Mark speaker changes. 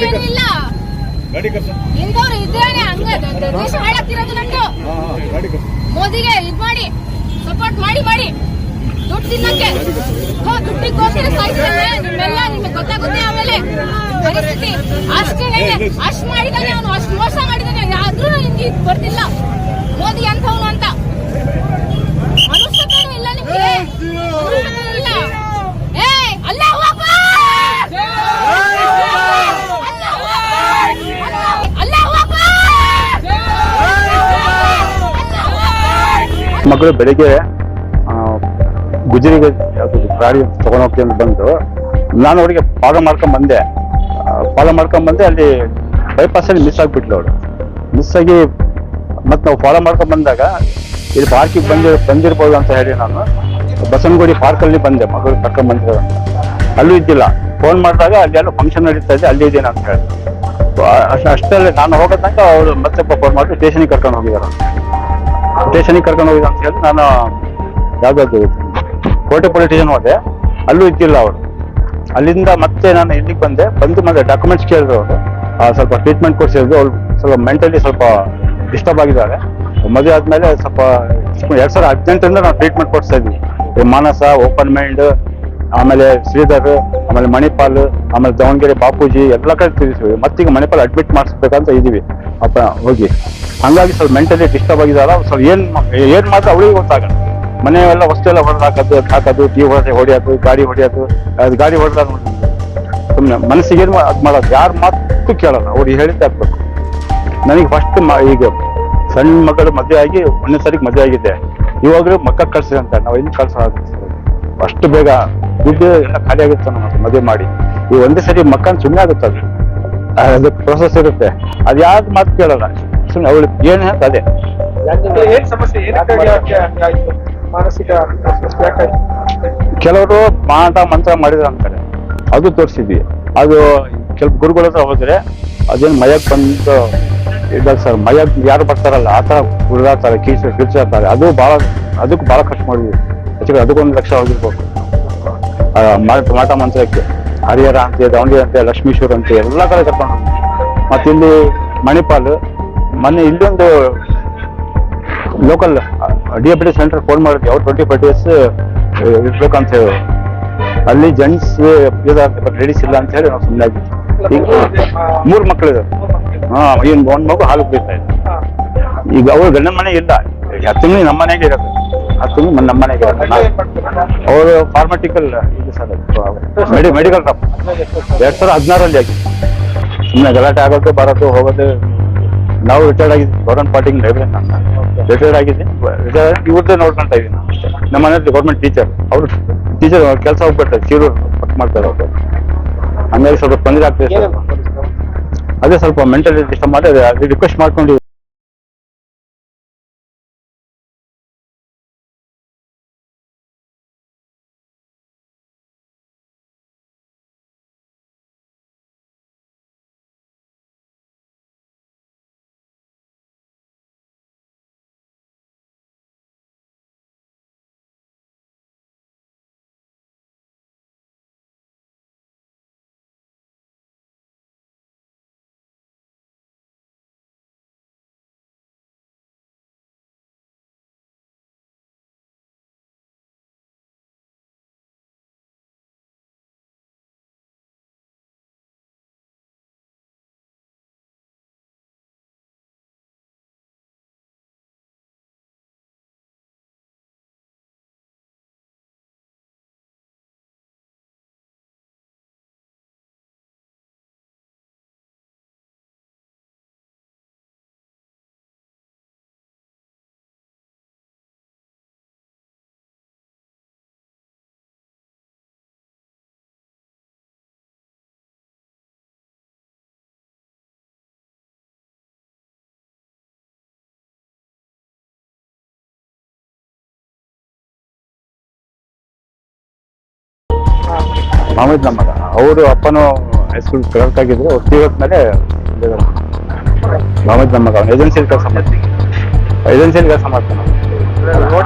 Speaker 1: ಏನು ಇಲ್ಲ. ಇಂದವ್ರು ಇದ್ದೇನೆ ಹಂಗ ದೇಶ ಹಾಳಾಗ್ತಿರೋದು ನಮ್ದು. ಮೋದಿಗೆ ಇದ್ ಮಾಡಿ ಸಪೋರ್ಟ್ ಮಾಡಿ ದುಡ್ಡು ತಿನ್ನಕ್ಕೆ ದುಡ್ಡಿಗೋಸ್ಕರ ಸಾಯ್ತಾರೆ. ನಿಮ್ಮೆಲ್ಲ ನಿಮ್ಗೆ ಗೊತ್ತಾಗುತ್ತೆ ಆಮೇಲೆ ಪರಿಸ್ಥಿತಿ. ಅಷ್ಟೇ ಅಷ್ಟ್ ಮಾಡಿದಾನೆ ಅವನು, ಅಷ್ಟು ಮೋಸ ಮಾಡಿದಾನೆ. ಆದ್ರೂ ನಿಮ್ಗೆ ಇದು ಬರ್ತಿಲ್ಲ ಮೋದಿ ಅಂತವನು ಅಂತ ಮನುಷ್ಯತೆ ಇಲ್ಲ ನಿಮ್ಗೆ. ಇಲ್ಲ ಅಲ್ಲಾಹು ಅಕ್ಬರ್, ಅಲ್ಲಾಹು ಅಕ್ಬರ್.
Speaker 2: ಮಕ್ಕಳು ಬೆಳಿಗ್ಗೆ ಗುಜರಿಗೆ ಗಾಡಿ ತಗೊಂಡ್ ಹೋಗ್ತೀನಿ ಅಂತ ಬಂದು ನಾನು ಅವ್ರಿಗೆ ಫಾಲೋ ಮಾಡ್ಕೊಂಡ್ ಬಂದೆ. ಅಲ್ಲಿ ಬೈಪಾಸಲ್ಲಿ ಮಿಸ್ ಆಗ್ಬಿಟ್ಲು ಅವಳು. ಮಿಸ್ ಆಗಿ ಮತ್ತೆ ನಾವು ಫಾಲೋ ಮಾಡ್ಕೊಂಡ್ ಬಂದಾಗ ಇಲ್ಲಿ ಪಾರ್ಕಿಗೆ ಬಂದಿರ್ಬೋದು ಅಂತ ಹೇಳಿ ನಾನು ಬಸವನಗುಡಿ ಪಾರ್ಕಲ್ಲಿ ಬಂದೆ. ಮಗಳು ಕರ್ಕೊಂಡ್ ಬಂದಿರೋ ಅಲ್ಲೂ ಇದ್ದಿಲ್ಲ. ಫೋನ್ ಮಾಡಿದಾಗ ಅಲ್ಲಿ ಎಲ್ಲ ಫಂಕ್ಷನ್ ನಡೀತಾ ಇದೆ, ಅಲ್ಲಿ ಇದ್ದೀನಿ ಅಂತ ಹೇಳಿ. ಅಷ್ಟರಲ್ಲಿ ನಾನು ಹೋಗೋ ತನಕ ಅವರು ಮತ್ತೆ ಫೋನ್ ಮಾಡಿ ಸ್ಟೇಷನಿಗೆ ಕರ್ಕೊಂಡು ಹೋಗಿದ್ದಾರೆ ಅಂತ ಹೇಳಿ ನಾನು ಯಾವ್ದಾದ್ರು ಕೋಟೆ ಪೊಲೀಸ್ ಸ್ಟೇಷನ್ ಹೋದೆ, ಅಲ್ಲೂ ಇದ್ದಿಲ್ಲ ಅವರು. ಅಲ್ಲಿಂದ ಮತ್ತೆ ನಾನು ಇಲ್ಲಿಗೆ ಬಂದು ಮತ್ತೆ ಡಾಕ್ಯುಮೆಂಟ್ಸ್ ಕೇಳಿದ್ರು ಅವರು. ಸ್ವಲ್ಪ ಟ್ರೀಟ್ಮೆಂಟ್ ಕೊಡ್ಸಿದ್ರು. ಅವ್ರು ಸ್ವಲ್ಪ ಮೆಂಟಲಿ ಸ್ವಲ್ಪ ಡಿಸ್ಟರ್ಬ್ ಆಗಿದ್ದಾರೆ. ಮದುವೆ ಆದ್ಮೇಲೆ ಸ್ವಲ್ಪ 2018 ನಾವು ಟ್ರೀಟ್ಮೆಂಟ್ ಕೊಡ್ತಾ ಇದ್ವಿ. ಮಾನಸ, ಓಪನ್ ಮೈಂಡ್, ಆಮೇಲೆ ಶ್ರೀಧರ್, ಆಮೇಲೆ ಮಣಿಪಾಲ್, ಆಮೇಲೆ ದಾವಣಗೆರೆ ಬಾಪೂಜಿ ಎಲ್ಲ ಕಡೆ ತಿಳಿಸಿದ್ವಿ. ಮತ್ತೀಗ ಮಣಿಪಾಲ್ ಅಡ್ಮಿಟ್ ಮಾಡಿಸ್ಬೇಕಂತ ಇದೀವಿ ಅಪ್ಪ ಹೋಗಿ. ಹಂಗಾಗಿ ಸ್ವಲ್ಪ ಮೆಂಟಲಿ ಡಿಸ್ಟರ್ಬ್ ಆಗಿದಾರ. ಸ್ವಲ್ಪ ಏನ್ ಮಾತ್ರ ಅವಳಿಗೆ ಗೊತ್ತಾಗಲ್ಲ. ಮನೆಯೆಲ್ಲ ವಸ್ತು ಎಲ್ಲ ಹಾಕೋದು, ಟಿ ಹೊಡೆಯೋದು, ಗಾಡಿ ಹೊಡೆಯೋದು. ಗಾಡಿ ಹೊಡೆದಾಗ ಸುಮ್ಮನೆ ಮನಸ್ಸಿಗೆ ಏನು ಅದು ಮಾಡೋದು, ಯಾರು ಮಾತು ಕೇಳಲ್ಲ. ಅವ್ರಿಗೆ ಹೇಳಿದ್ದೆ ಆಗ್ಬೇಕು. ನನಗೆ ಫಸ್ಟ್ ಈಗ ಸಣ್ಣ ಮಗಳು ಮದುವೆ ಆಗಿ 1ನೇ ಸರಿಗೆ ಮದುವೆ ಆಗಿದ್ದೆ. ಇವಾಗಲೂ ಮಕ್ಕ ಕಳ್ಸಿ ಅಂತ ನಾವು ಇಲ್ಲಿ ಕಳ್ಸೋದು ಅಷ್ಟು ಬೇಗ ದುಡ್ಡು ಎಲ್ಲ ಖಾಲಿ ಆಗುತ್ತೆ. ನಮ್ಮ ಮದುವೆ ಮಾಡಿ ಈ 1ನೇ ಸರಿ ಮಕ್ಕನ ಸುಮ್ಮನೆ ಆಗುತ್ತೆ. ಅದು ಪ್ರೊಸೆಸ್ ಇರುತ್ತೆ. ಅದು ಯಾವ್ದು ಮಾತು ಕೇಳಲ್ಲ. ಸುಮ್ಮನೆ ಅವಳು ಏನು ಅಂತ ಅದೇ ಕೆಲವರು ಮಾಟ ಮಂತ್ರ ಮಾಡಿದ್ರು ಅಂತಾರೆ, ಅದು ತೋರಿಸಿದ್ವಿ. ಅದು ಕೆಲವು ಗುರುಗಳ ಹತ್ರ ಹೋದ್ರೆ ಅದೇನು ಮಯಕ್ ಬಂದು ಇದಾಗ ಸರ್, ಮಯಕ್ ಯಾರು ಬರ್ತಾರಲ್ಲ ಆ ತರ ಕುಡಿದಾಡ್ತಾರೆ, ಕಿರ್ಚಾಡ್ತಾರೆ. ಅದಕ್ಕೆ ಬಹಳ ಖರ್ಚು ಮಾಡಿದ್ವಿ. ಹೆಚ್ಚಿಗೆ ಅದಕ್ಕೆ 1 ಲಕ್ಷ ಹೋಗಿರ್ಬೇಕು ಮಾಟ ಮಂತ್ರಕ್ಕೆ. ಹರಿಹರ ಅಂತೆ, ದಾವಣಗೆರೆ ಅಂತೆ, ಲಕ್ಷ್ಮೀಶ್ವರ ಅಂತೆ ಎಲ್ಲ ಕಡೆ ಕರ್ಕೊಂಡು. ಮತ್ತೆ ಇಲ್ಲಿ ಮಣಿಪಾಲ್ ಮೊನ್ನೆ ಇಲ್ಲೊಂದು ಲೋಕಲ್ ಡಿಯಾಬಿಟಿಸ್ ಸೆಂಟರ್ ಫೋನ್ ಮಾಡಿದ್ವಿ. ಅವ್ರು 25 days ಇರ್ಬೇಕಂತ ಹೇಳಿ. ಅಲ್ಲಿ ಜೆಂಟ್ಸ್ ಲೇಡೀಸ್ ಇಲ್ಲ ಅಂತ ಹೇಳಿ ನಾವು ಸುಮ್ಮನೆ ಆಗಿದ್ವಿ. ಈಗ 3 ಮಕ್ಕಳಿದೆ. ಏನು 1 ಮಗು ಹಾಲು ಕುಡಿತಾ ಇದೆ. ಈಗ ಅವ್ರು ಗಂಡನ ಮನೆ ಇಲ್ಲ. 10 ತಿಂಗಳು ನಮ್ಮ ಮನೆಗೆ ಇರೋದು. 10 ತಿಂಗಳು ನಮ್ಮ ಮನೆಗೆ ಇರೋದು. ಅವರು ಫಾರ್ಮಾಟಿಕಲ್ ಇದು ಸರ್, ಮೆಡಿಕಲ್ ಶಾಪ್ 2016 ಆಗಿ ಸುಮ್ಮನೆ ಗಲಾಟೆ ಆಗೋದು, ಬರೋದು, ಹೋಗೋದು. ನಾವು ರಿಟೈರ್ಡ್ ಆಗಿದ್ವಿ. ಗೌರ್ಮೆಂಟ್ ಪಾರ್ಟಿಗೆ ಲೈಬ್ರರಿ ನಾನು ರಿಟೈರ್ಡ್ ಆಗಿದ್ದೀನಿ. ಇವ್ರದ್ದೇ ನೋಡ್ಕೊಂತ ಇದ್ದೀನಿ ಅಷ್ಟೇ. ನಮ್ಮ ಮನೇಲಿ ಗೌರ್ಮೆಂಟ್ ಟೀಚರ್, ಅವರು ಟೀಚರ್ ಕೆಲಸ ಹೋಗ್ಬಿಡ್ತಾರೆ, ಚೀರು ವರ್ಕ್ ಮಾಡ್ತಾರೆ ಅವರು. ಹಂಗಾಗಿ ಸ್ವಲ್ಪ ತೊಂದರೆ ಆಗ್ತದೆ ಸರ್. ಅದೇ ಸ್ವಲ್ಪ ಮೆಂಟಲಿ ಡಿಸ್ಟರ್ಬ್ ಮಾಡಿ ಅದು ರಿಕ್ವೆಸ್ಟ್ ಮಾಡ್ಕೊಂಡು ಮಾಮೂದ್ ನಮ್ಮ ಮಗ. ಅವರು ಅಪ್ಪನು ಹೈಸ್ಕೂಲ್ ಕ್ಲರ್ಕ್ ಆಗಿದ್ರು. ಅವ್ರು ತೀರೋದ್ಮೇಲೆ ಮಾಮೂದ್ ನಮ್ಮ ಮಗ. ಏಜೆನ್ಸಿಯಲ್ಲಿ ಕೆಲಸ ಮಾಡ್ತಾನೆ.